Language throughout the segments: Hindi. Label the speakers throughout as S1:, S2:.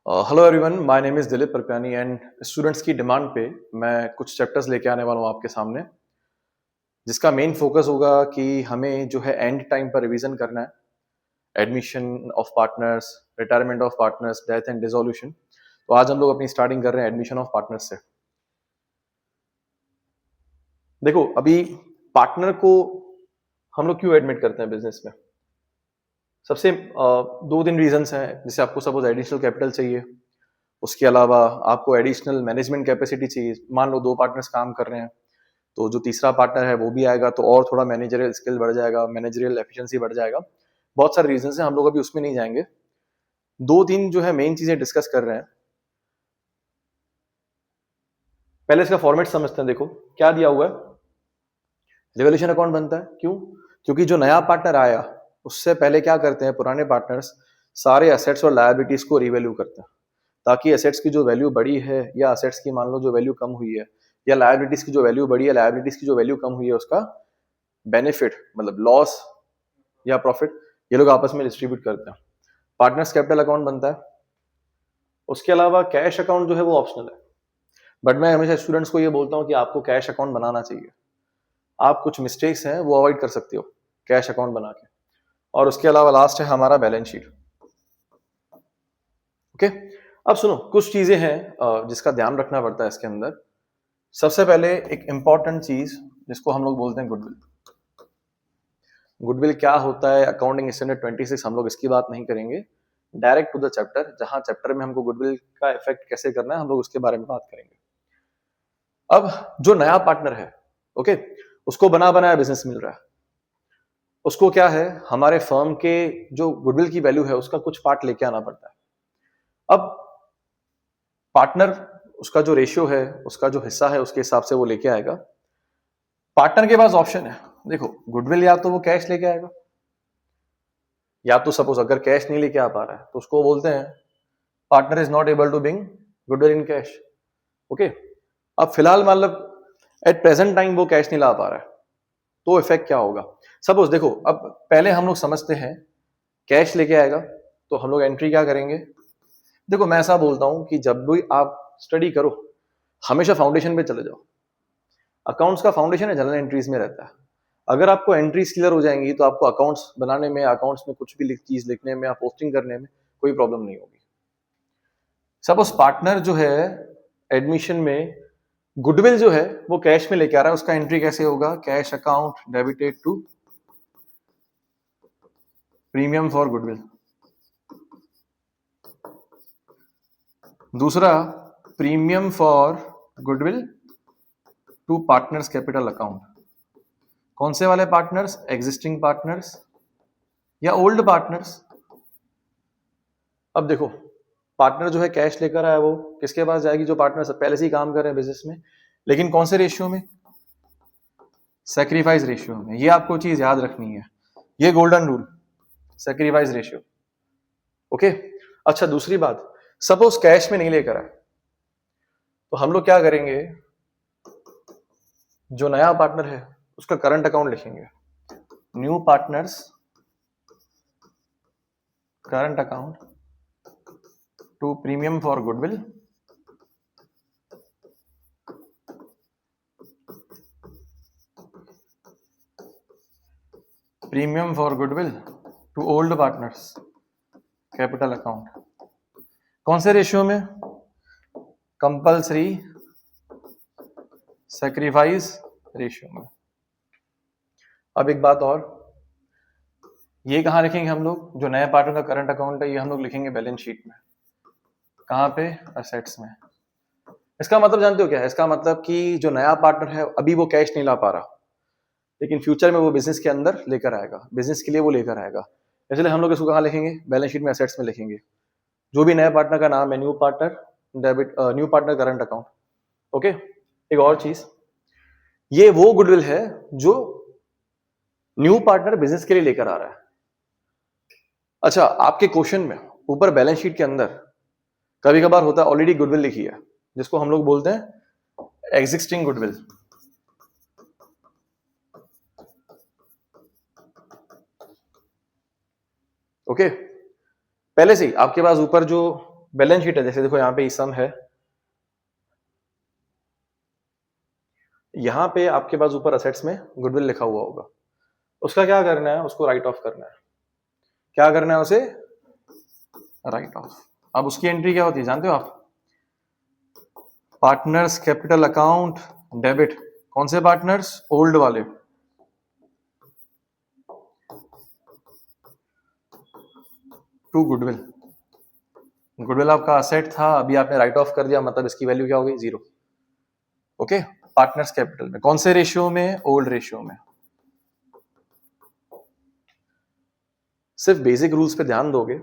S1: Hello everyone, my name is Dilip Parpiyani and students की डिमांड पे मैं कुछ चैप्टर्स लेके आने वाला हूँ आपके सामने, जिसका मेन फोकस होगा कि हमें जो है एंड टाइम पर रिवीजन करना है। Admission of partners, retirement of partners, death and dissolution. तो आज हम लोग अपनी स्टार्टिंग कर रहे हैं एडमिशन ऑफ पार्टनर्स से। देखो, अभी पार्टनर को हम लोग क्यों एडमिट करते हैं बिजनेस में? सबसे दो तीन रीजंस हैं। जैसे आपको सपोज एडिशनल कैपिटल चाहिए, उसके अलावा आपको एडिशनल मैनेजमेंट कैपेसिटी चाहिए। मान लो दो पार्टनर्स काम कर रहे हैं, तो जो तीसरा पार्टनर है वो भी आएगा तो और थोड़ा मैनेजरियल स्किल बढ़ जाएगा, मैनेजरियल एफिशिएंसी बढ़ जाएगा। बहुत सारे रीजन हैं, हम लोग अभी उसमें नहीं जाएंगे। दो तीन जो है मेन चीजें डिस्कस कर रहे हैं। पहले इसका फॉर्मेट समझते हैं। देखो क्या दिया हुआ है। रिवोल्यूशन अकाउंट बनता है क्यों? क्योंकि जो नया पार्टनर आया उससे पहले क्या करते हैं पुराने पार्टनर्स, सारे असेट्स और लायबिलिटीज को रिवैल्यू करते हैं, ताकि असेट्स की जो वैल्यू बढ़ी है या असेट्स की मान लो जो वैल्यू कम हुई है, या लायबिलिटीज की जो वैल्यू बढ़ी है, लायबिलिटीज की जो वैल्यू कम हुई है, उसका बेनिफिट मतलब लॉस या प्रॉफिट ये लोग आपस में डिस्ट्रीब्यूट करते हैं। पार्टनर्स कैपिटल अकाउंट बनता है। उसके अलावा कैश अकाउंट जो है वो ऑप्शनल है, बट मैं हमेशा स्टूडेंट्स को ये बोलता हूँ कि आपको कैश अकाउंट बनाना चाहिए। आप कुछ मिस्टेक्स हैं वो अवॉइड कर सकते हो कैश अकाउंट बना के। और उसके अलावा लास्ट है हमारा बैलेंस शीट। ओके, अब सुनो, कुछ चीजें हैं जिसका ध्यान रखना पड़ता है इसके अंदर। सबसे पहले एक इंपॉर्टेंट चीज जिसको हम लोग बोलते हैं गुडविल। गुडविल क्या होता है? अकाउंटिंग स्टैंडर्ड 26 हम लोग इसकी बात नहीं करेंगे, डायरेक्ट टू द चैप्टर। जहां चैप्टर में हमको गुडविल का इफेक्ट कैसे करना है हम लोग उसके बारे में बात करेंगे। अब जो नया पार्टनर है, ओके, उसको बना बनाया बिजनेस मिल रहा है। उसको क्या है, हमारे फर्म के जो गुडविल की वैल्यू है उसका कुछ पार्ट लेके आना पड़ता है। अब पार्टनर, उसका जो रेशियो है, उसका जो हिस्सा है, उसके हिसाब से वो लेके आएगा। पार्टनर के पास ऑप्शन है। देखो, गुडविल या तो वो कैश लेके आएगा, या तो सपोज अगर कैश नहीं लेके आ पा रहा है तो उसको बोलते हैं partner is not able to bring goodwill in cash. Okay, अब फिलहाल मतलब एट प्रेजेंट टाइम वो कैश नहीं ला पा रहा है, तो इफेक्ट क्या होगा? सपोज देखो, अब पहले हम लोग समझते हैं कैश लेके आएगा तो हम लोग एंट्री क्या करेंगे। देखो, मैं ऐसा बोलता हूं कि जब भी आप स्टडी करो हमेशा फाउंडेशन पे चले जाओ। अकाउंट्स का फाउंडेशन है जनरल एंट्रीज में रहता है। अगर आपको एंट्रीज क्लियर हो जाएंगी तो आपको अकाउंट्स बनाने में, अकाउंट्स में कुछ भी चीज लिखने में या पोस्टिंग करने में कोई प्रॉब्लम नहीं होगी। सपोज पार्टनर जो है एडमिशन में गुडविल जो है वो कैश में लेके आ रहा है, उसका एंट्री कैसे होगा? Cash account debited to premium for goodwill. दूसरा, premium for goodwill to partners capital account. कौन से वाले पार्टनर्स? एग्जिस्टिंग पार्टनर्स या ओल्ड पार्टनर्स। अब देखो, पार्टनर जो है कैश लेकर आया, वो किसके पास जाएगी? जो पार्टनर पहले से ही काम कर रहे हैं बिजनेस में, लेकिन कौन से रेशियो में? सैक्रिफाइस रेशियो में। ये आपको चीज याद रखनी है, ये golden rule, sacrifice ratio. Okay, अच्छा दूसरी बात, सपोज कैश में नहीं लेकर आए तो हम लोग क्या करेंगे? जो नया पार्टनर है उसका करंट अकाउंट लिखेंगे। New partners current account to premium for goodwill premium for goodwill to old partners capital account. कौन से रेशियो में? कंपल्सरी सैक्रिफाइस रेशियो में। अब एक बात और, ये कहां लिखेंगे हम लोग? जो नया पार्टनर का करंट अकाउंट है ये हम लोग लिखेंगे बैलेंस शीट में। कहां पे? असेट्स में। इसका मतलब जानते हो क्या है? इसका मतलब कि जो नया पार्टनर है अभी वो कैश नहीं ला पा रहा, लेकिन फ्यूचर में वो बिजनेस के अंदर लेकर आएगा, बिजनेस के लिए वो लेकर आएगा। इसलिए हम लोग इसको कहाँ लिखेंगे? बैलेंस शीट में, असेट्स में लिखेंगे। जो भी नया पार्टनर का नाम है, new partner debit, new partner current account. Okay, एक और चीज, ये वो गुडविल है जो न्यू पार्टनर बिजनेस के लिए लेकर आ रहा है। अच्छा, आपके क्वेश्चन में ऊपर बैलेंस शीट के अंदर कभी कभार होता है ऑलरेडी गुडविल लिखी है, जिसको हम लोग बोलते हैं एग्जिस्टिंग गुडविल। ओके, पहले से ही आपके पास ऊपर जो बैलेंस शीट है, जैसे देखो यहाँ पे सम है, यहाँ पे आपके पास ऊपर असेट्स में गुडविल लिखा हुआ होगा, उसका क्या करना है, उसको राइट ऑफ करना है। क्या करना है उसे? Write off. अब उसकी एंट्री क्या होती है जानते हो आप? Partners capital account debit. कौन से पार्टनर्स? ओल्ड वाले। To goodwill. गुडविल आपका असेट था, अभी आपने राइट ऑफ कर दिया, मतलब इसकी वैल्यू क्या हो गई? 0। ओके, पार्टनर्स कैपिटल में कौन से रेशियो में? ओल्ड रेशियो में। सिर्फ बेसिक रूल्स पे ध्यान दोगे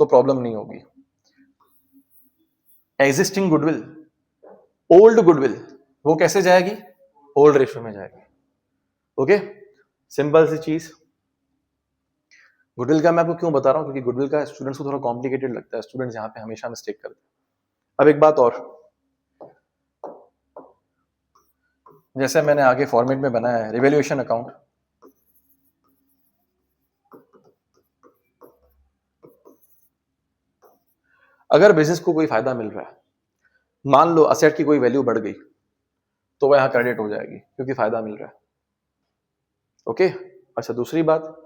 S1: तो प्रॉब्लम नहीं होगी। एग्जिस्टिंग गुडविल, ओल्ड गुडविल, वो कैसे जाएगी? ओल्ड रेशियो में जाएगी। ओके, सिंपल सी चीज। गुडविल का मैं आपको क्यों बता रहा हूं, क्योंकि गुडविल का स्टूडेंट्स को थोड़ा कॉम्प्लिकेटेड लगता है, स्टूडेंट्स यहाँ पे हमेशा मिस्टेक करते हैं। अब एक बात और, जैसे मैंने आगे फॉर्मेट में बनाया है रिवैल्यूएशन अकाउंट, अगर बिजनेस को कोई फायदा मिल रहा है, मान लो असेट की कोई वैल्यू बढ़ गई, तो वह यहां क्रेडिट हो जाएगी क्योंकि फायदा मिल रहा है। ओके, अच्छा दूसरी बात,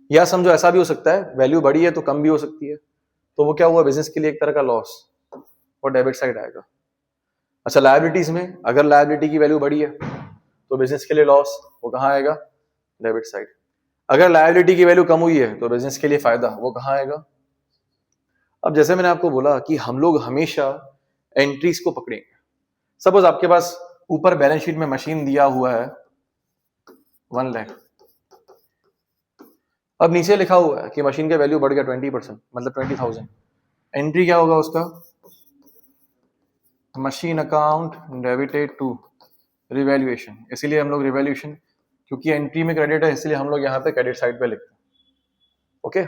S1: या समझो ऐसा भी हो सकता है वैल्यू बढ़ी है तो कम भी हो सकती है, तो वो क्या हुआ? बिजनेस के लिए एक तरह का लॉस, वो डेबिट साइड आएगा। अच्छा, लायबिलिटीज में अगर लायबिलिटी की वैल्यू बढ़ी है तो बिजनेस के लिए लॉस, वो कहाँ आएगा? Debit side. अगर लायबिलिटी की वैल्यू कम हुई है तो बिजनेस के लिए फायदा, वो कहाँ आएगा? अब जैसे मैंने आपको बोला कि हम लोग हमेशा एंट्रीज को पकड़ेंगे। सपोज आपके पास ऊपर बैलेंस शीट में मशीन दिया हुआ है 1 लाख, अब नीचे लिखा हुआ है कि मशीन का वैल्यू बढ़ गया 20%, मतलब 20,000। एंट्री क्या होगा उसका? Machine account debited to revaluation. इसीलिए हम लोग रिवैल्यूएशन, क्योंकि एंट्री में क्रेडिट है इसलिए हम लोग यहाँ पे क्रेडिट साइड पे लिखते हैं। ओके,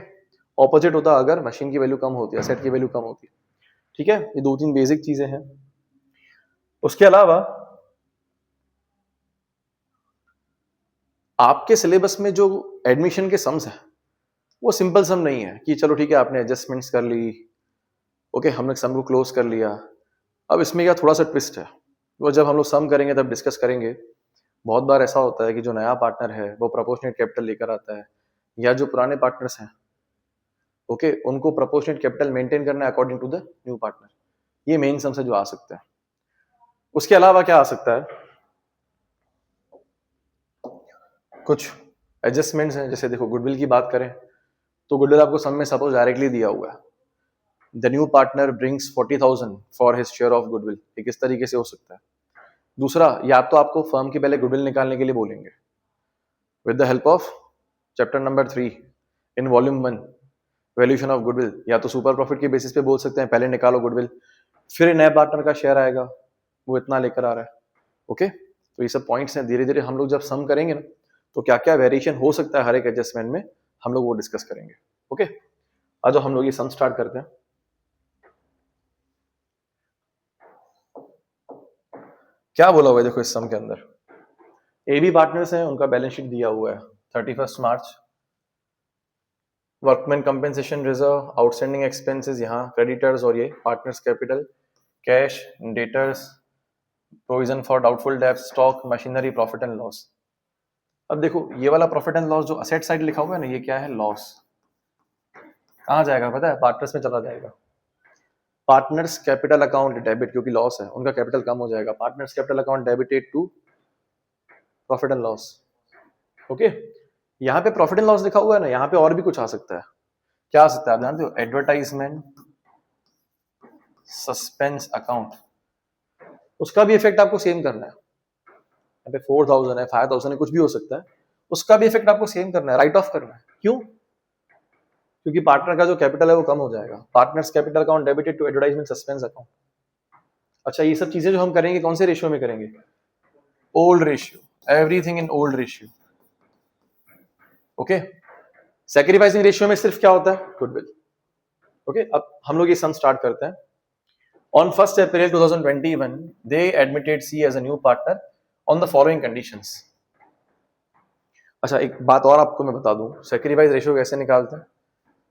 S1: ऑपोजिट होता अगर मशीन की वैल्यू कम होती, एसेट की वैल्यू कम होती। ठीक है, ये 2-3 बेसिक चीजें हैं। उसके अलावा आपके सिलेबस में जो एडमिशन के सम्स है वो सिंपल सम नहीं है कि चलो ठीक है आपने एडजस्टमेंट्स कर ली, ओके हमने सम को क्लोज कर लिया। अब इसमें क्या थोड़ा सा ट्विस्ट है, वो जब हम लोग सम करेंगे तब डिस्कस करेंगे। बहुत बार ऐसा होता है कि जो नया पार्टनर है वो प्रोपोर्शनेट कैपिटल लेकर आता है, या जो पुराने पार्टनर्स हैं ओके उनको प्रोपोर्शनेट कैपिटल मेंटेन करना है according to the new partner. ये मेन सम से जो आ सकता है। उसके अलावा क्या आ सकता है? कुछ एडजस्टमेंट्स हैं, जैसे देखो गुडविल की बात करें तो गुडविल आपको सम में सपोज डायरेक्टली दिया हुआ है, the new partner brings 40,000 for his share of goodwill. ये किस तरीके से हो सकता है? दूसरा, या तो आपको फर्म की पहले गुडविल निकालने के लिए बोलेंगे with the help of chapter number 3 in volume 1 valuation of goodwill, या तो सुपर प्रॉफिट के बेसिस पे बोल सकते हैं पहले निकालो गुडविल, फिर नए पार्टनर का शेयर आएगा, वो इतना लेकर आ रहा है। ओके, तो ये सब पॉइंट्स हैं, धीरे धीरे हम लोग जब सम करेंगे ना तो क्या क्या वेरिएशन हो सकता है हर एक एडजस्टमेंट में, हम लोग वो डिस्कस करेंगे। ओके, आज हम लोग ये सम स्टार्ट करते हैं। क्या बोला हुआ है देखो इस सम के अंदर, ए बी पार्टनर्स हैं, उनका बैलेंस शीट दिया हुआ है 31 March. Workman compensation reserve, outstanding expenses, यहाँ क्रेडिटर्स और ये partners capital, cash, debtors, provision for doubtful डेब्ट, stock, machinery, profit and loss. अब देखो ये वाला प्रॉफिट एंड लॉस जो असेट साइड लिखा हुआ है ना, ये क्या है? लॉस। कहाँ जाएगा पता है? पार्टनर्स में चला जाएगा। पार्टनर्स कैपिटल अकाउंट डेबिट, क्योंकि लॉस है उनका कैपिटल कम हो जाएगा, partners capital account debited to profit and loss. Okay, यहाँ पे प्रॉफिट एंड लॉस लिखा हुआ है ना, यहाँ पे और भी कुछ आ सकता है। क्या आ सकता है आप जानते हो? एडवर्टाइजमेंट सस्पेंस अकाउंट, उसका भी इफेक्ट आपको सेम करना है। यहाँ पे 4,000 है, 5,000 है, कुछ भी हो सकता है, उसका भी इफेक्ट आपको सेम करना है, राइट ऑफ करना है। क्यों? क्योंकि पार्टनर का जो कैपिटल है वो कम हो जाएगा। Partners capital account debited to advertisement suspense account. अच्छा, ये सब चीजें जो हम करेंगे कौन से रेशियो में करेंगे? Old ratio, everything in old ratio. Okay, sacrificing ratio में सिर्फ क्या होता है? गुडविल। ओके, अब हम लोग ये सम स्टार्ट करते हैं। On 1st April 2021, they admitted C as a new partner on the following conditions. अच्छा, एक बात और आपको मैं बता दूं, सैक्रिफाइस रेशियो कैसे निकालते हैं?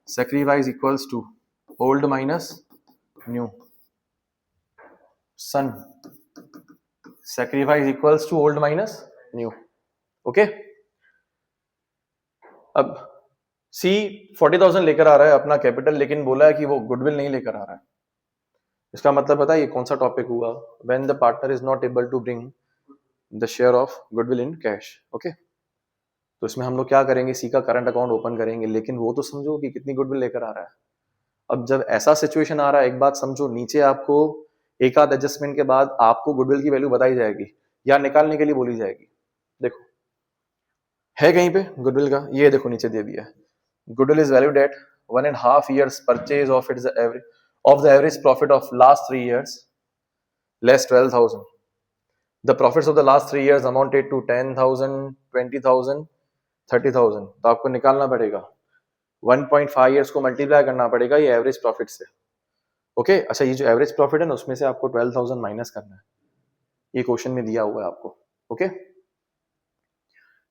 S1: Sacrifice equals to old minus new, सन, sacrifice equals to old minus new. Okay, अब सी 40,000 लेकर आ रहा है अपना कैपिटल, लेकिन बोला है कि वो गुडविल नहीं लेकर आ रहा है। इसका मतलब पता है ये कौन सा टॉपिक हुआ? When the partner is not able to bring the share of goodwill in cash. Okay, तो इसमें हम लोग क्या करेंगे, सी का करंट अकाउंट ओपन करेंगे, लेकिन वो तो समझो कि कितनी गुडविल लेकर आ रहा है। अब जब ऐसा सिचुएशन आ रहा है, एक बात समझो, नीचे आपको एक आध एडजस्टमेंट के बाद आपको गुडविल की वैल्यू बताई जाएगी या निकालने के लिए बोली जाएगी। देखो है कहीं पे गुडविल का, ये देखो नीचे दे दिया है, goodwill is valued at 1.5 years purchase of its average of the average profit of last 3 years less 12,000. The profits of the last 3 years amounted to 10,000, 20,000, 30,000. तो आपको निकालना पड़ेगा 1.5 years को मल्टीप्लाई करना पड़ेगा ये एवरेज प्रॉफिट से। ओके, अच्छा ये जो एवरेज प्रॉफिट है ना उसमें से आपको 12,000 माइनस करना है, ये क्वेश्चन में दिया हुआ है आपको। ओके,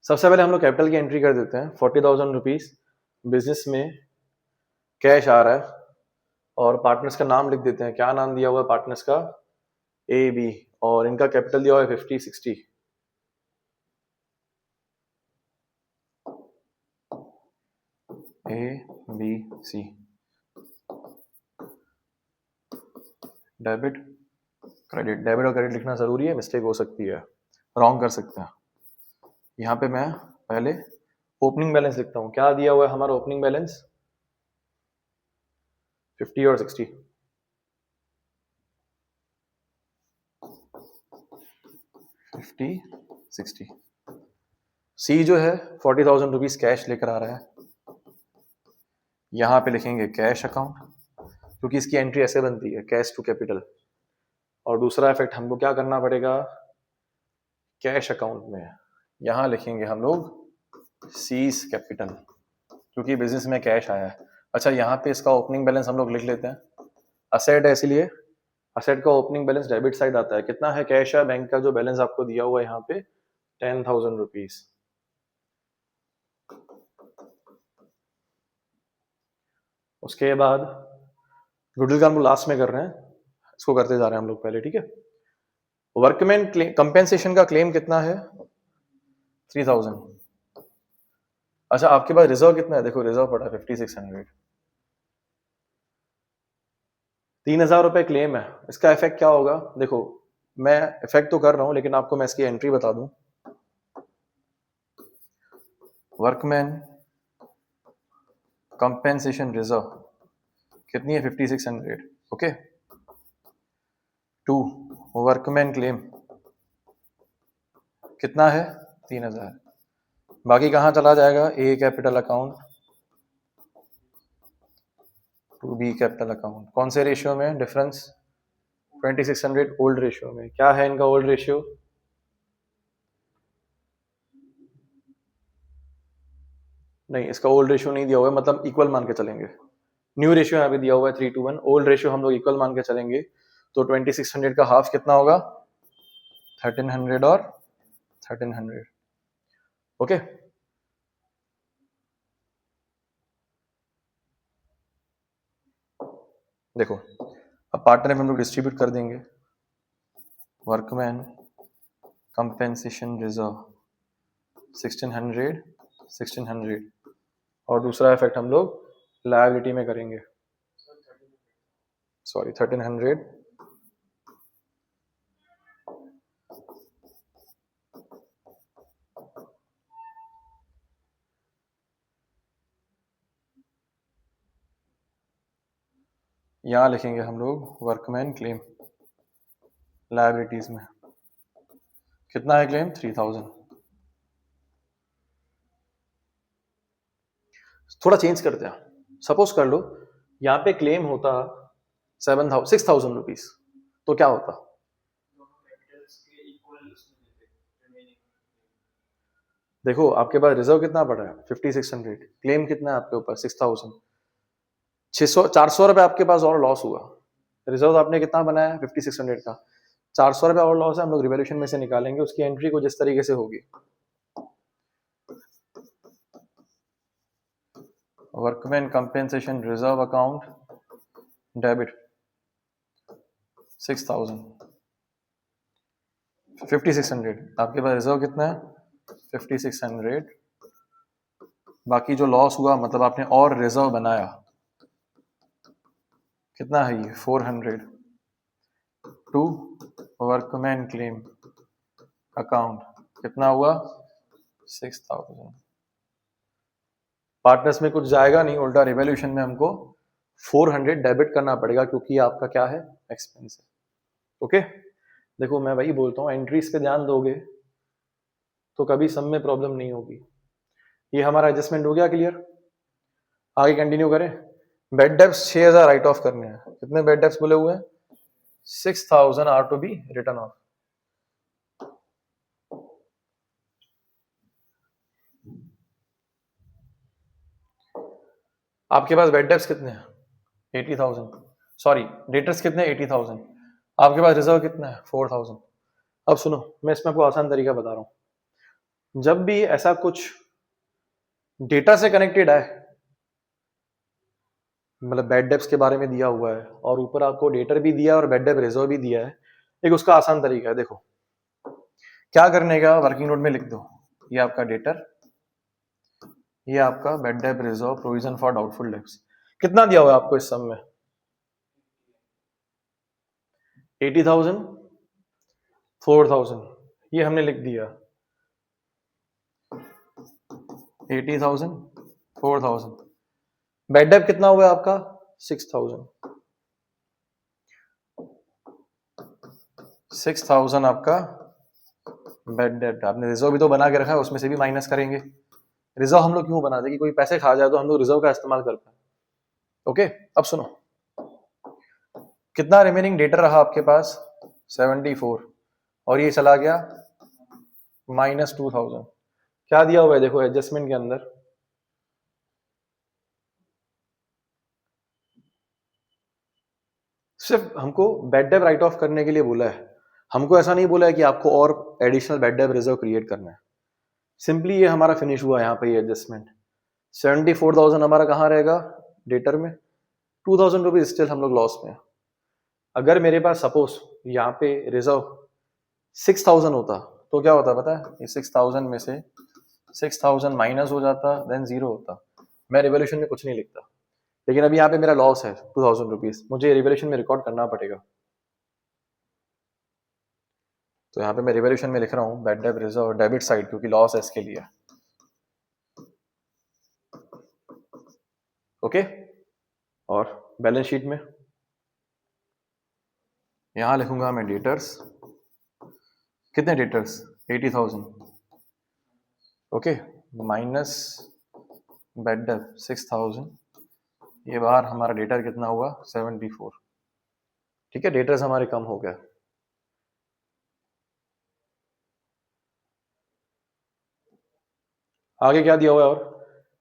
S1: सबसे पहले हम लोग कैपिटल की एंट्री कर देते हैं। 40,000 रुपीज बिजनेस में कैश आ रहा है और पार्टनर्स का नाम लिख देते हैं। क्या नाम दिया हुआ है पार्टनर्स का? ए बी, और इनका कैपिटल दिया हुआ है 50-60। A B C, debit credit, debit और क्रेडिट लिखना जरूरी है, मिस्टेक हो सकती है, रॉन्ग कर सकते हैं। यहाँ पे मैं पहले ओपनिंग बैलेंस लिखता हूँ। क्या दिया हुआ है हमारा ओपनिंग बैलेंस? 50 और 60। 50, 60। सी जो है 40,000 रुपीज कैश लेकर आ रहा है, यहाँ पे लिखेंगे कैश अकाउंट, क्योंकि इसकी एंट्री ऐसे बनती है कैश टू कैपिटल। और दूसरा इफेक्ट हमको क्या करना पड़ेगा, कैश अकाउंट में यहाँ लिखेंगे हम लोग सीज कैपिटल, क्योंकि बिजनेस में कैश आया है। अच्छा, यहाँ पे इसका ओपनिंग बैलेंस हम लोग लिख लेते हैं, असेट है इसलिए असेट का ओपनिंग बैलेंस डेबिट साइड आता है। कितना है? कैश है, बैंक का जो बैलेंस आपको दिया हुआ है यहाँ पे 10,000 रुपीज। उसके बाद गुडविल का हम लोग लास्ट में कर रहे हैं, इसको करते जा रहे हैं हम लोग पहले, ठीक है। वर्कमैन कंपेंसेशन का क्लेम कितना है? 3,000। अच्छा, आपके पास रिजर्व कितना है? देखो रिजर्व पड़ा है 5,600। 3,000 रुपए क्लेम है। इसका इफेक्ट क्या होगा? देखो मैं इफेक्ट तो कर रहा हूं, लेकिन आपको मैं इसकी एंट्री बता दूं। वर्कमैन कंपेंसेशन रिजर्व कितनी है? 5,600। ओके, टू वर्कमैन क्लेम कितना है? 3,000। बाकी कहाँ चला जाएगा? A capital account to B capital account. कौन से रेशियो में डिफरेंस? 2,600 ओल्ड रेशियो में। क्या है इनका ओल्ड रेशियो? नहीं, इसका ओल्ड रेशियो नहीं दिया हुआ है, मतलब इक्वल मान के चलेंगे। न्यू रेशियो यहाँ पे दिया हुआ है 3:1, ओल्ड रेशियो हम लोग इक्वल मान के चलेंगे। तो 2,600 का हाफ कितना होगा? 1,300 और 1,300। ओके, देखो अब पार्टनर में हम लोग डिस्ट्रीब्यूट कर देंगे। वर्कमैन कंपेंसेशन रिजर्व 1,600, 1,600, और दूसरा इफेक्ट हम लोग लायबिलिटी में करेंगे, सॉरी 1,300। यहाँ लिखेंगे हम लोग वर्कमैन क्लेम लायबिलिटीज में। कितना है क्लेम? 3,000। थोड़ा चेंज करते हैं। सपोज कर लो यहाँ पे क्लेम होता 6,000 रुपीज, तो क्या होता? देखो आपके पास रिजर्व कितना पड़ा है? 5,600। क्लेम कितना है आपके ऊपर? 6,000। 400 रुपए आपके पास और लॉस हुआ। रिजर्व आपने कितना बनाया? 5,600 का। 400 रुपए और लॉस है, हम लोग रिवैल्यूएशन में से निकालेंगे उसकी एंट्री को जिस तरीके से होगी। Workman compensation reserve account debit 6000, 5600, आपके पास रिजर्व कितना है 5600, बाकी जो लॉस हुआ मतलब आपने और रिजर्व बनाया कितना है ये 400 टू वर्कमैन क्लेम अकाउंट कितना हुआ 6000। पार्टनर्स में कुछ जाएगा नहीं, उल्टा रिवॉल्यूशन में हमको 400 डेबिट करना पड़ेगा क्योंकि आपका क्या है एक्सपेंस है। ओके देखो मैं वही बोलता हूँ, एंट्रीज पे ध्यान दोगे तो कभी सम में प्रॉब्लम नहीं होगी। ये हमारा एडजस्टमेंट हो गया क्लियर, आगे कंटिन्यू करें। बेड डेब्ट्स 6000 राइट ऑफ करने हैं, कितने बेड डेब्ट्स बोले हुए हैं 6000 are to be written off. आपके पास बेड डेब्ट्स कितने हैं 80,000, सॉरी डेटर्स कितने 80,000, आपके पास रिजर्व कितना है 4,000। अब सुनो मैं इसमें आपको आसान तरीका बता रहा हूं, जब भी ऐसा कुछ डेटा से कनेक्टेड है, मतलब बेड डेब्ट्स के बारे में दिया हुआ है और ऊपर आपको डेटर भी दिया और बेड डेब रिजर्व भी दिया है, एक उसका आसान तरीका है। देखो क्या करने का, वर्किंग नोट में लिख दो, ये आपका डेटर, ये आपका bad debt reserve provision for doubtful debts, कितना दिया हुआ है आपको इस सम में 80,000 4,000, ये हमने लिख दिया 80,000 4,000। बेड डेब कितना हुआ आपका 6,000, 6,000 आपका बेड डेब। आपने रिजर्व भी तो बना के रखा है, उसमें से भी माइनस करेंगे। रिजर्व हम लोग क्यों बनाते कि कोई पैसे खा जाए तो हम लोग रिजर्व का इस्तेमाल कर पाए। ओके अब सुनो कितना रिमेनिंग डेटर रहा आपके पास 74 और ये चला गया -2000। क्या दिया हुआ है देखो एडजस्टमेंट के अंदर, सिर्फ हमको बेड डेब राइट ऑफ करने के लिए बोला है, हमको ऐसा नहीं बोला है कि आपको और additional bed debt reserve create करना है। सिंपली ये हमारा फिनिश हुआ यहाँ पे ये एडजस्टमेंट। 74,000 हमारा कहाँ रहेगा डेटर में, 2,000 रुपीज स्टिल हम लोग लॉस में। अगर मेरे पास सपोज यहाँ पे रिजर्व 6,000 होता तो क्या होता पता है, ये 6,000 में से 6,000 माइनस हो जाता देन 0 होता, मैं रिवॉल्यूशन में कुछ नहीं लिखता। लेकिन अभी यहाँ पे मेरा लॉस है 2,000 रुपीज, मुझे रिवॉल्यूशन में रिकॉर्ड करना पड़ेगा, तो यहाँ पे मैं रिवॉल्यूशन में लिख रहा हूँ bed debt reserve debit side क्योंकि लॉस है इसके लिए। ओके और बैलेंस शीट में यहां लिखूंगा मैं डेटर्स, कितने डेटर्स 80,000, ओके माइनस बेड डेब 6,000, ये बाहर हमारा डेटर कितना हुआ 74। ठीक है डेटर्स हमारे कम हो गया। आगे क्या दिया हुआ है और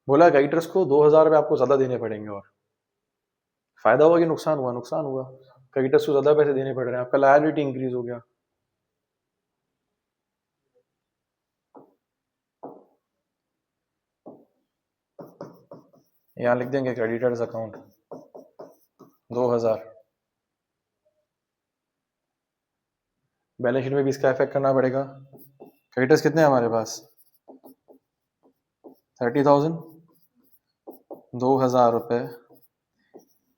S1: बोला क्रेडिटर्स को 2,000 रुपये आपको ज्यादा देने पड़ेंगे, और फायदा हुआ कि नुकसान हुआ, नुकसान हुआ, क्रेडिटर्स को ज्यादा पैसे देने पड़ रहे हैं, आपका लायबिलिटी इंक्रीज हो गया। यहां लिख देंगे क्रेडिटर्स अकाउंट 2,000, बैलेंस शीट में भी इसका इफेक्ट करना पड़ेगा। क्रेडिटर्स कितने हैं हमारे पास 30,000, 2,000 रुपये,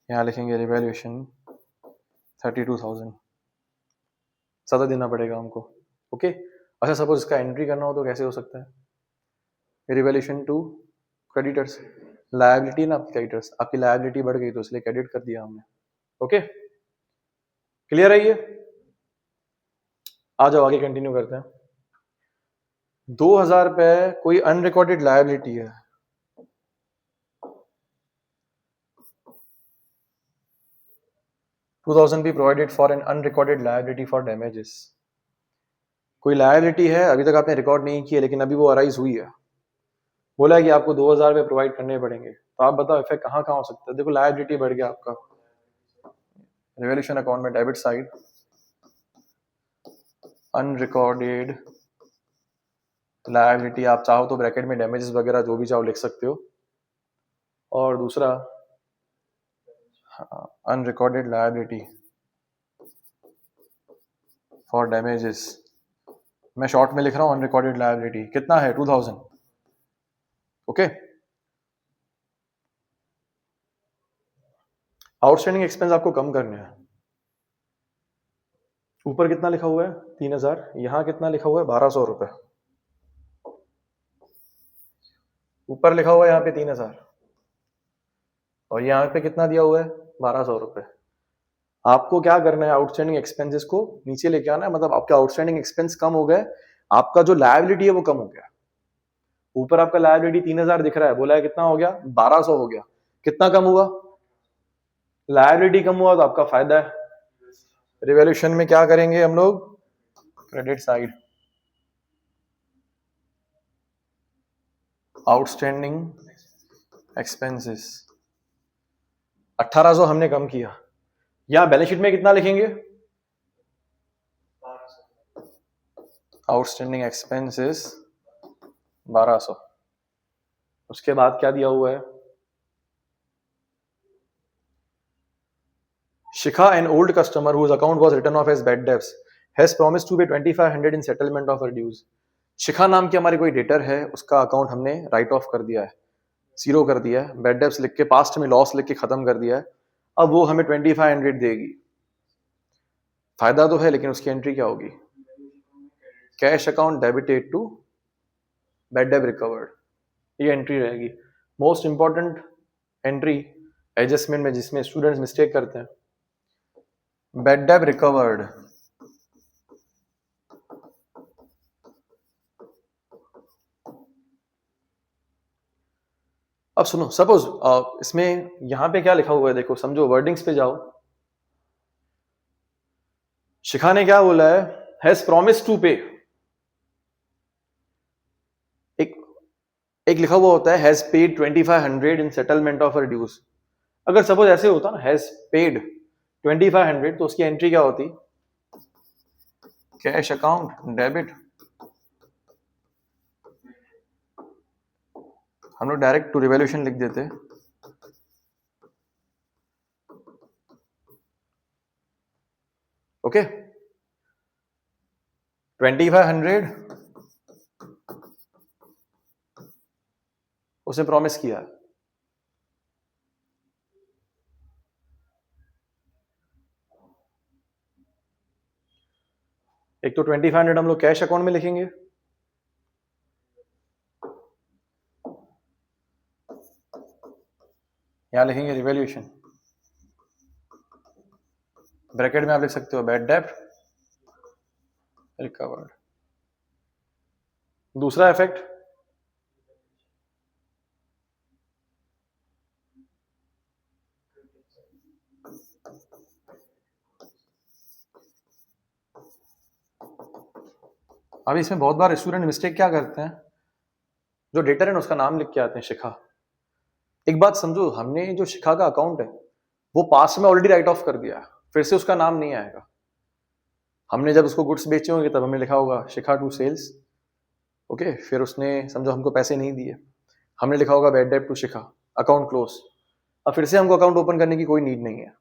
S1: यहाँ लिखेंगे रिवैल्यूएशन 32,000, ज़्यादा देना पड़ेगा हमको। ओके अच्छा सपोज इसका एंट्री करना हो तो कैसे हो सकता है, रिवैल्यूएशन टू क्रेडिटर्स, लायबिलिटी ना आपकी क्रेडिटर्स, आपकी लायबिलिटी बढ़ गई तो इसलिए क्रेडिट कर दिया हमने। ओके क्लियर है ये, आ जाओ आगे कंटिन्यू करते हैं। 2,000 रुपये कोई अनरिकॉर्डेड लायबिलिटी है, $2,000 be provided for an unrecorded liability for damages। कोई लायबिलिटी है अभी तक आपने रिकॉर्ड नहीं की है लेकिन अभी वो अराइज हुई है, बोला है कि आपको 2,000 रुपये प्रोवाइड करने पड़ेंगे, तो आप बताओ इफेक्ट कहाँ कहाँ हो सकता है। देखो लायबिलिटी बढ़ गया आपका, रिवैल्यूएशन अकाउंट में डेबिट साइड अनरिकॉर्डेड लायबिलिटी, आप चाहो तो ब्रैकेट में डैमेजेस वगैरह जो भी चाहो लिख सकते हो, और दूसरा अनरिकॉर्डेड लायबिलिटी फॉर डैमेजेस, मैं शॉर्ट में लिख रहा हूँ अनरिकॉर्डेड लायबिलिटी, कितना है 2000। ओके, आउटस्टैंडिंग एक्सपेंस आपको कम करने हैं। ऊपर कितना लिखा हुआ है 3000, यहां कितना लिखा हुआ है 1200 रुपए। ऊपर लिखा हुआ है यहाँ पे 3000 और यहाँ पे कितना दिया हुआ है 1200 रुपए। आपको क्या करना है, आउटस्टैंडिंग एक्सपेंसेस को नीचे लेके आना है, मतलब आपके आउटस्टैंडिंग एक्सपेंस कम हो गए, आपका जो लायबिलिटी है वो कम हो गया। ऊपर आपका लायबिलिटी 3000 दिख रहा है, बोला है कितना हो गया 1200 हो गया, कितना कम हुआ, लायबिलिटी कम हुआ तो आपका फायदा है। रिवॉल्यूशन में क्या करेंगे हम लोग, क्रेडिट साइड, आउटस्टैंडिंग एक्सपेंसेस 1800 हमने कम किया। यहां बैलेंस शीट में कितना लिखेंगे, आउटस्टैंडिंग एक्सपेंसेस 1200। उसके बाद क्या दिया हुआ है, Shikha an old customer whose account was written off as bad debts has promised to pay 2500 in settlement of her dues। शिखा नाम की हमारी कोई डेटर है, उसका अकाउंट हमने राइट ऑफ कर दिया है, जीरो कर दिया है, बैड डेब्ट्स लिख के पास्ट में लॉस लिख के खत्म कर दिया है। अब वो हमें 2500 देगी, फायदा तो है लेकिन उसकी एंट्री क्या होगी, cash account debited to bad debt recovered, ये एंट्री रहेगी। मोस्ट इंपॉर्टेंट एंट्री एडजस्टमेंट में जिसमें स्टूडेंट्स मिस्टेक करते हैं, बैड डेब रिकवर्ड। अब सुनो, सपोज इसमें यहां पे क्या लिखा हुआ है, देखो समझो, वर्डिंग्स पे जाओ। शिखा ने क्या बोला है, हैज प्रॉमिस टू पे। एक लिखा हुआ होता है has paid 2500 in settlement of her dues. अगर सपोज ऐसे होता ना हैज पेड 2500 तो उसकी एंट्री क्या होती, कैश अकाउंट डेबिट, हम लोग डायरेक्ट टू रिवॉल्यूशन लिख देते। ओके, 2500 उसने प्रॉमिस किया, एक तो 2500 हम लोग कैश अकाउंट में लिखेंगे, यहां लिखेंगे रिवॉल्यूशन, ब्रैकेट में आप लिख सकते हो बैड डेब्ट रिकवर्ड। दूसरा इफेक्ट, अब इसमें बहुत बार स्टूडेंट मिस्टेक क्या करते हैं, जो डेटर है ना उसका नाम लिख के आते हैं शिखा। एक बात समझो, हमने जो शिखा का अकाउंट है वो पास में ऑलरेडी राइट ऑफ कर दिया है, फिर से उसका नाम नहीं आएगा। हमने जब उसको गुड्स बेचे होंगे तब हमें लिखा होगा शिखा टू सेल्स। ओके, फिर उसने समझो हमको पैसे नहीं दिए, हमने लिखा होगा बैड डेब्ट टू शिखा, अकाउंट क्लोज। अब फिर से हमको अकाउंट ओपन करने की कोई नीड नहीं है।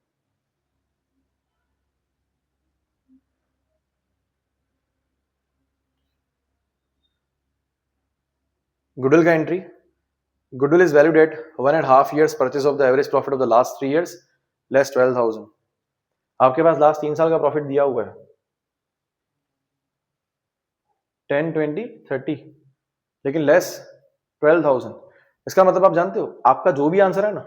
S1: गुडविल का entry, goodwill is valued at 1.5 years purchase of the average profit of the last 3 years less 12,000। आपके पास लास्ट 3 साल का प्रॉफिट दिया हुआ है 10, 20, 30, लेकिन लेस 12,000। इसका मतलब आप जानते हो आपका जो भी आंसर है ना,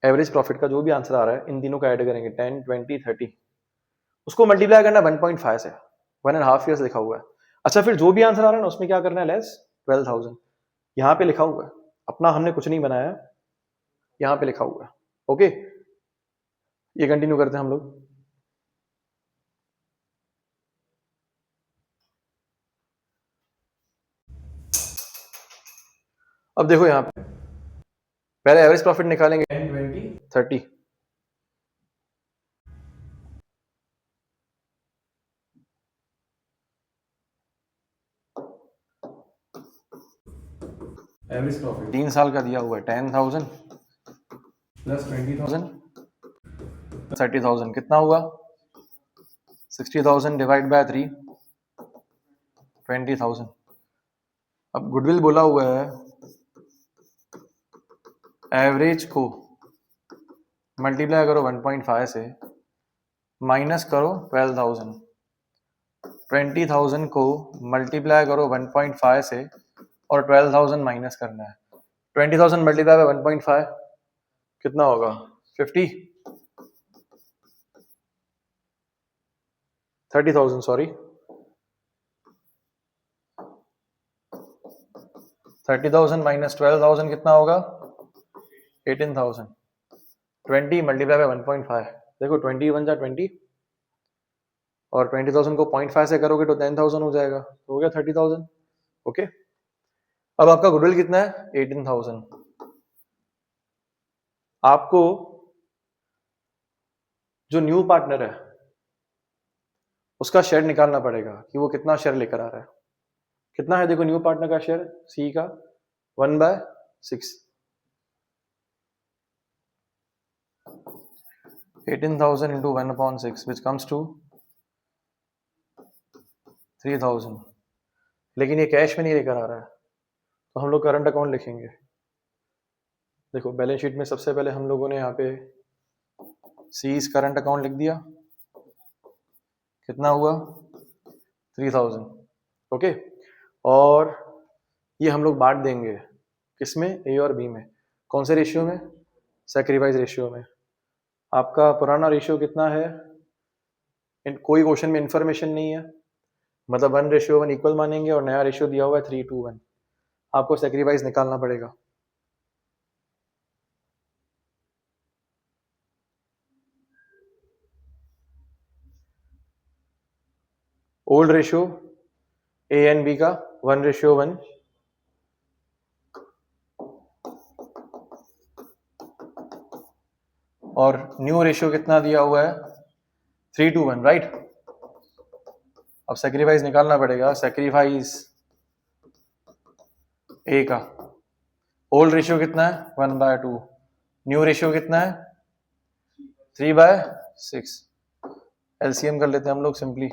S1: एवरेज प्रॉफिट का जो भी आंसर आ रहा है इन तीनों का ऐड करेंगे 10, 20, 30, उसको मल्टीप्लाई करना 1.5 से, 1.5 years लिखा हुआ है। अच्छा, फिर जो भी आंसर आ रहा है ना उसमें क्या करना है, लेस 12,000। यहाँ पे लिखा हुआ है, अपना हमने कुछ नहीं बनाया, यहाँ पे लिखा हुआ है। ओके, ये कंटिन्यू करते हैं हम लोग। अब देखो यहाँ पे पहले एवरेज प्रॉफिट निकालेंगे 10, 20, 30। एवरेज प्रॉफिट 3 साल का दिया हुआ है 10,000 प्लस 20,000 30,000, कितना हुआ 60,000 डिवाइड बाय 3, 20,000। अब गुडविल बोला हुआ है एवरेज को मल्टीप्लाई करो 1.5 से, माइनस करो 12,000। 20,000 को मल्टीप्लाई करो 1.5 से और 12,000 माइनस करना है। 20,000 मल्टीप्लाई बाय 1.5 कितना होगा? 50, 30,000 सॉरी, 30,000 माइनस 12,000 कितना होगा? 18,000। 20 मल्टीप्लाई बाय 1.5, देखो 20 बन जा 20 और 20,000 को 0.5 से करोगे तो 10,000 हो जाएगा, तो हो गया 30,000। ओके, अब आपका गुडविल कितना है? 18,000। आपको जो न्यू पार्टनर है उसका शेयर निकालना पड़ेगा कि वो कितना शेयर लेकर आ रहा है। कितना है? देखो न्यू पार्टनर का शेयर सी का 1/6, 18,000 into 1/6 which comes to 3,000। लेकिन ये कैश में नहीं लेकर आ रहा है, तो हम लोग करंट अकाउंट लिखेंगे। देखो बैलेंस शीट में सबसे पहले हम लोगों ने यहाँ पे सीज करंट अकाउंट लिख दिया, कितना हुआ? 3,000। ओके, और ये हम लोग बांट देंगे किसमें? ए और बी में। कौन से रेशियो में? सैक्रिफाइस रेशियो में। आपका पुराना रेशियो कितना है? कोई क्वेश्चन में इंफॉर्मेशन नहीं है, मतलब 1:1 इक्वल मानेंगे, और नया रेशियो दिया हुआ है 3:1। आपको सैक्रिफाइस निकालना पड़ेगा। Old ratio A and B का 1:1, और न्यू रेशियो कितना दिया हुआ है? 3:1, राइट। अब सैक्रिफाइस निकालना पड़ेगा। सैक्रिफाइस ए का ओल्ड रेशियो कितना है? 1/2। न्यू रेशियो कितना है? 3/6। एलसीएम कर लेते हैं हम लोग सिंपली,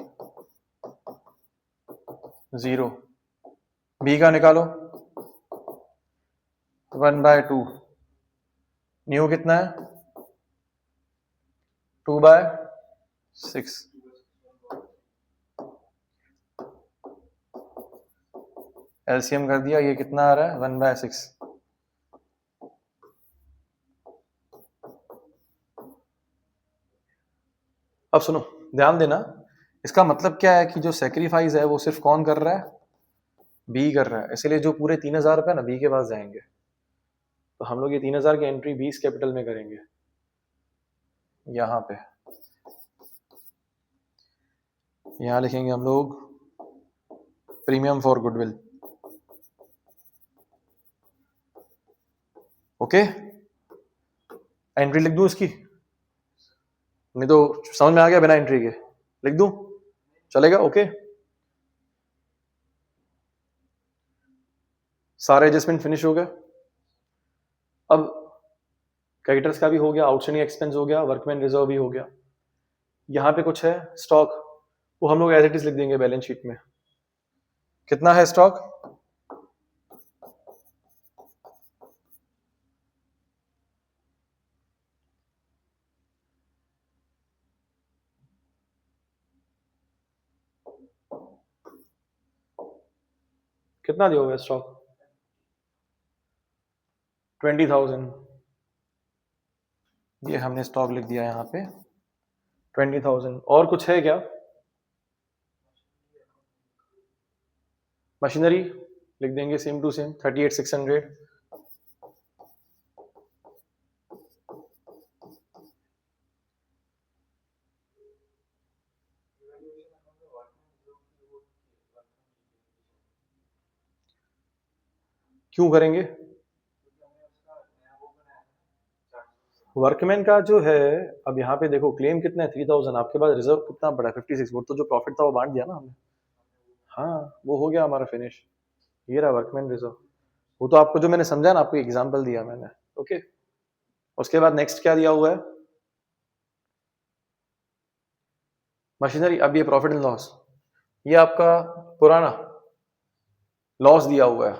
S1: 0। बी का निकालो 1/2। न्यू कितना है? 2/6। एलसीएम कर दिया, ये कितना आ रहा है? 1/6। अब सुनो, ध्यान देना, इसका मतलब क्या है कि जो सैक्रिफाइस है वो सिर्फ कौन कर रहा है? बी कर रहा है। इसलिए जो पूरे 3,000 रुपए ना बी के पास जाएंगे, तो हम लोग ये 3,000 की एंट्री 20 कैपिटल में करेंगे। यहाँ पे यहाँ लिखेंगे हम लोग premium for goodwill. Okay, entry लिख दूं इसकी? नहीं तो समझ में आ गया? बिना एंट्री के लिख दूं, चलेगा? ओके, सारे एडजस्टमेंट फिनिश हो गए। अब क्रेडिटर्स का भी हो गया, आउटस्टैंडिंग एक्सपेंस हो गया, वर्कमैन रिजर्व भी हो गया। यहाँ पे कुछ है स्टॉक, वो हम लोग एज इट इज लिख देंगे बैलेंस शीट में। कितना है स्टॉक? कितना दिया हुआ है स्टॉक? 20,000। ये हमने स्टॉक लिख दिया यहाँ पे 20,000। और कुछ है क्या? मशीनरी लिख देंगे सेम टू सेम 38,600। क्यों करेंगे? वर्कमैन का जो है, अब यहाँ पे देखो क्लेम कितना है? 3,000। आपके पास रिजर्व कितना पड़ा है? 56। वो तो जो प्रॉफिट था वो बांट दिया ना हमने। हाँ, वो हो गया हमारा फिनिश। ये रहा वर्कमैन रिजर्व। वो तो आपको जो मैंने समझा ना, आपको एग्जांपल दिया मैंने। ओके, उसके बाद नेक्स्ट क्या दिया हुआ है? मशीनरी, अब ये प्रॉफिट एंड लॉस, ये आपका पुराना लॉस दिया हुआ है,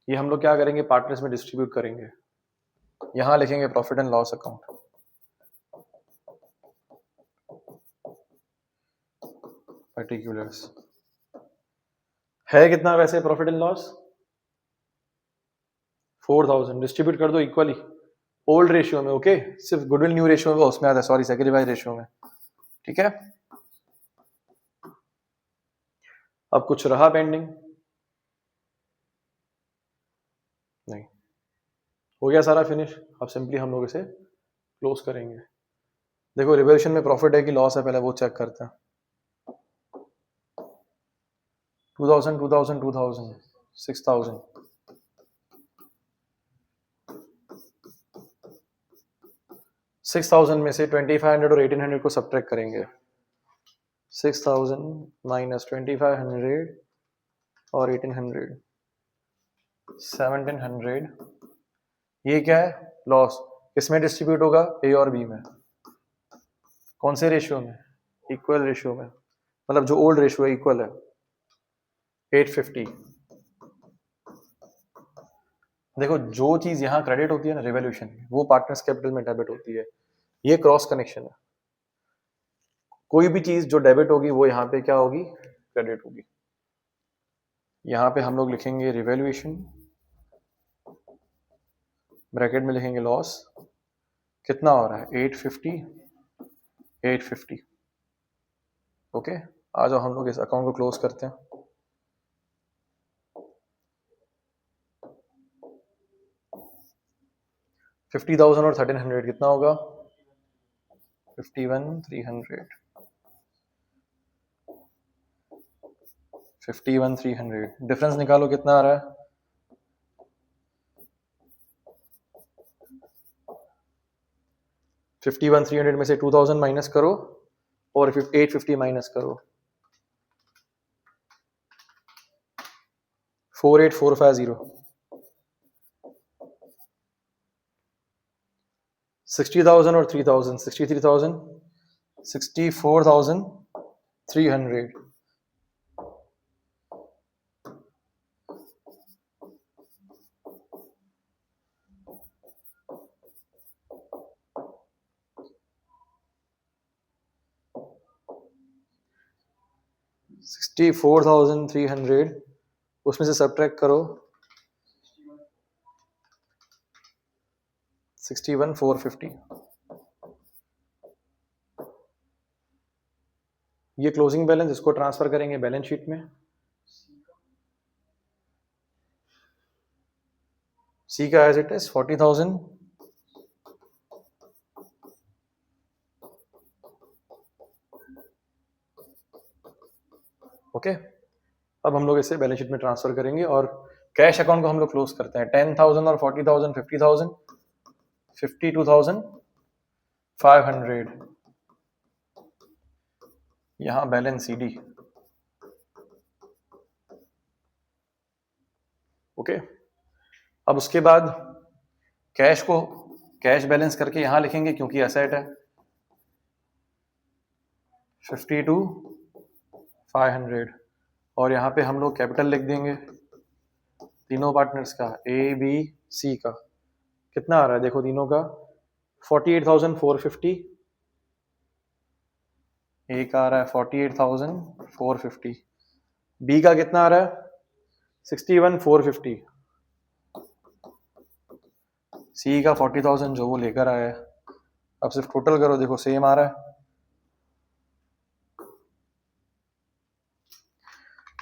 S1: ये हम लोग क्या करेंगे, पार्टनर्स में डिस्ट्रीब्यूट करेंगे। यहां लिखेंगे profit and loss account, particulars. है कितना वैसे प्रॉफिट एंड लॉस? 4000, डिस्ट्रीब्यूट कर दो इक्वली, ओल्ड रेशियो में, ओके, सिर्फ गुडविल न्यू रेशियो में उसमें आता है, सॉरी सेक्रीफाइस रेशियो में, ठीक है। अब कुछ रहा पेंडिंग? नहीं, हो गया सारा फिनिश। अब सिंपली हम लोग इसे क्लोज करेंगे। देखो रिवैल्यूएशन में प्रॉफिट है कि लॉस है, पहले वो चेक करते हैं। 2000 2000 2000 6000, 6000 में से 2500 और 1800 को सब्ट्रैक्ट करेंगे। 6000 माइनस 2500 और 1800, 1700, ये क्या है, लॉस। किसमें डिस्ट्रीब्यूट होगा, ए और बी में। कौन से रेशियो में, इक्वल रेशियो में, मतलब जो ओल्ड रेशियो है इक्वल है, 850। देखो जो चीज यहां क्रेडिट होती है ना रिवैल्यूएशन में, वो पार्टनर्स कैपिटल में डेबिट होती है, ये क्रॉस कनेक्शन है। कोई भी चीज जो डेबिट होगी वो यहाँ पे क्या होगी, क्रेडिट होगी। यहाँ पे हम लोग लिखेंगे रिवैल्यूएशन, ब्रैकेट में लिखेंगे लॉस, कितना हो रहा है 850 850, ओके। आ जाओ हम लोग इस अकाउंट को क्लोज करते हैं। $50,000 और 1300 कितना होगा, 51,300, 51,300। डिफरेंस निकालो कितना आ रहा है, 51,300 में से 2000 माइनस करो और 850 माइनस करो, 48450। 60,000 और 3000, 63,000, 64,300। $64,300, उसमें से सब्ट्रैक्ट करो 61,450। ये क्लोजिंग बैलेंस, इसको ट्रांसफर करेंगे बैलेंस शीट में। सी का एज इट इज 40,000, ओके। अब हम लोग इसे बैलेंस शीट में ट्रांसफर करेंगे और कैश अकाउंट को हम लोग क्लोज करते हैं। 10,000 और 40,000 50,000, 52,500। यहां बैलेंस सीडी, ओके। अब उसके बाद कैश को कैश बैलेंस करके यहां लिखेंगे क्योंकि एसेट है, 52,500। और यहाँ पे हम लोग कैपिटल लिख देंगे तीनों पार्टनर्स का, ए बी सी का। कितना आ रहा है देखो तीनों का, 48,450, ए का आ रहा है 48,450, बी का कितना आ रहा है 61,450, सी का 40,000 जो वो लेकर आया है। अब सिर्फ टोटल करो, देखो सेम आ रहा है,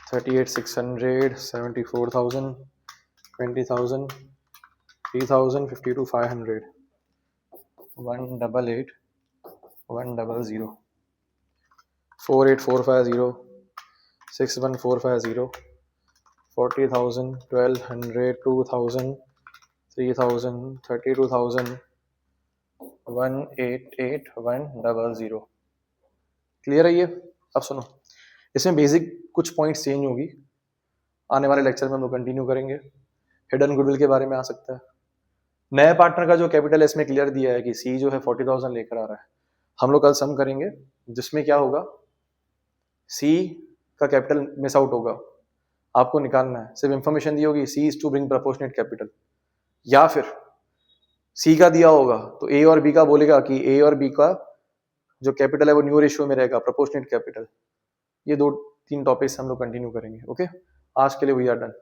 S1: 38,600, 74,000, 20,000, 3,000, 52,500, 188, 100, 48,450, 61,450, 40,000, 1,200, 2,000, 3,000, 32,000, 188, 100। क्लियर है ये? अब सुनो, इसमें बेसिक कुछ पॉइंट्स चेंज होगी, आने वाले लेक्चर में हम लोग कंटिन्यू करेंगे। हिडन गुडविल के बारे में आ सकता है। नए पार्टनर का जो कैपिटल है इसमें क्लियर दिया है कि सी जो है 40,000 लेकर आ रहा है। हम लोग कल सम करेंगे जिसमें क्या होगा, सी का कैपिटल मिस आउट होगा, आपको निकालना है, सिर्फ इंफॉर्मेशन दी होगी C is to bring proportionate capital, या फिर सी का दिया होगा तो ए और बी का बोलेगा कि ए और बी का जो कैपिटल है वो न्यू रेशियो में रहेगा, प्रपोर्शनेट कैपिटल। ये 2-3 टॉपिक्स हम लोग कंटिन्यू करेंगे। ओके, आज के लिए वी आर डन।